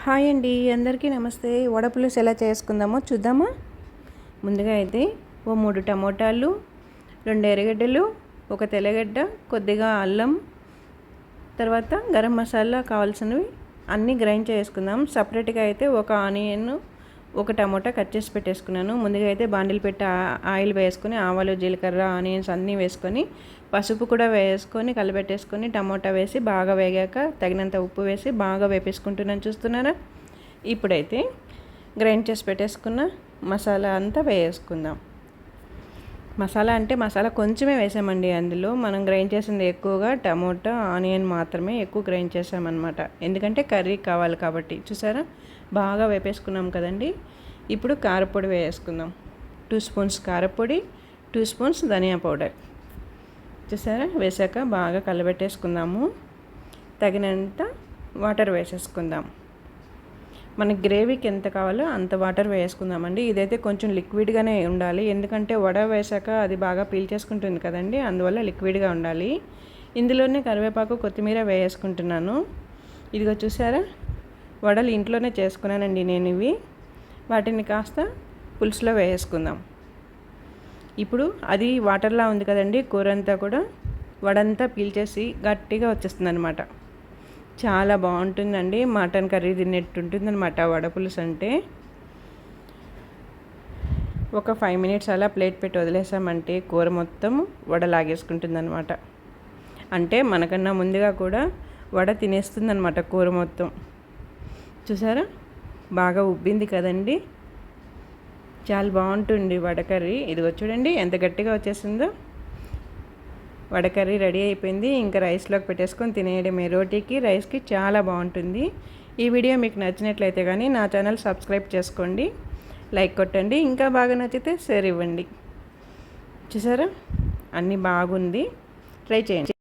Hi అండి, అందరికీ నమస్తే. వడ పులుసు ఎలా చేసుకుందామో చూద్దామా. ముందుగా అయితే ఓ 3 టమోటాలు, 2 ఎర్రగడ్డలు, ఒక తెల్లగడ్డ, కొద్దిగా అల్లం, తర్వాత గరం మసాలా కావాల్సినవి అన్నీ గ్రైండ్ చేసుకుందాం. సపరేట్గా అయితే ఒక ఆనియన్, ఒక టమోటా కట్ చేసి పెట్టేసుకున్నాను. ముందుగా అయితే బాండిల్ పెట్టి ఆయిల్ వేసుకొని ఆవాలు, జీలకర్ర, ఆనియన్స్ అన్నీ వేసుకొని పసుపు కూడా వేసుకొని కలిపెట్టేసుకొని టమోటా వేసి బాగా వేగాక తగినంత ఉప్పు వేసి బాగా వేపేసుకుంటున్నాను, చూస్తున్నారా. ఇప్పుడైతే గ్రైండ్ చేసి పెట్టేసుకున్న మసాలా అంతా వేసుకుందాం. మసాలా అంటే మసాలా కొంచెమే వేసామండి. అందులో మనం గ్రైండ్ చేసింది ఎక్కువగా టమోటా, ఆనియన్ మాత్రమే ఎక్కువ గ్రైండ్ చేసామన్నమాట. ఎందుకంటే కర్రీ కావాలి కాబట్టి. చూసారా, బాగా వేపేసుకున్నాం కదండి. ఇప్పుడు కారపొడి వేసుకుందాం. 2 స్పూన్స్ కారపొడి, 2 స్పూన్స్ ధనియా పౌడర్. చూసారా, వేసాక బాగా కలబెట్టేసుకుందాము. తగినంత వాటర్ వేసేసుకుందాం. మనకి గ్రేవీకి ఎంత కావాలో అంత వాటర్ వేసుకుందామండి. ఇదైతే కొంచెం లిక్విడ్గానే ఉండాలి, ఎందుకంటే వడ వేసాక అది బాగా పీల్చేసుకుంటుంది కదండి, అందువల్ల లిక్విడ్గా ఉండాలి. ఇందులోనే కరివేపాకు, కొత్తిమీర వేసుకుంటున్నాను. ఇదిగో చూసారా, వడలు ఇంట్లోనే చేసుకున్నానండి నేను ఇవి. వాటిని కాస్త పులుసులో వేసుకుందాం. ఇప్పుడు అది వాటర్లా ఉంది కదండి, కూర అంతా కూడా వడంతా పీల్చేసి గట్టిగా వచ్చేస్తుంది అనమాట. చాలా బాగుంటుందండి, మటన్ కర్రీ తిన్నట్టుంటుంది అనమాట వడ పులుసు అంటే. ఒక 5 మినిట్స్ అలా ప్లేట్ పెట్టి వదిలేసామంటే కూర మొత్తం వడ లాగేసుకుంటుంది అనమాట. అంటే మనకన్నా ముందుగా కూడా వడ తినేస్తుంది అనమాట కూర మొత్తం. చూసారా, బాగా ఉబ్బింది కదండి, చాలా బాగుంటుంది వడ కర్రీ. ఇదిగో చూడండి ఎంత గట్టిగా వచ్చేసిందో. వడ కర్రీ రెడీ అయిపోయింది. ఇంకా రైస్లోకి పెట్టేసుకొని తినేయడమే. రోటీకి, రైస్కి చాలా బాగుంటుంది. ఈ వీడియో మీకు నచ్చినట్లయితే కానీ నా ఛానల్ సబ్స్క్రైబ్ చేసుకోండి, లైక్ కొట్టండి, ఇంకా బాగా నచ్చితే షేర్ ఇవ్వండి. చూసారా, అన్నీ బాగుంది, ట్రై చేయండి.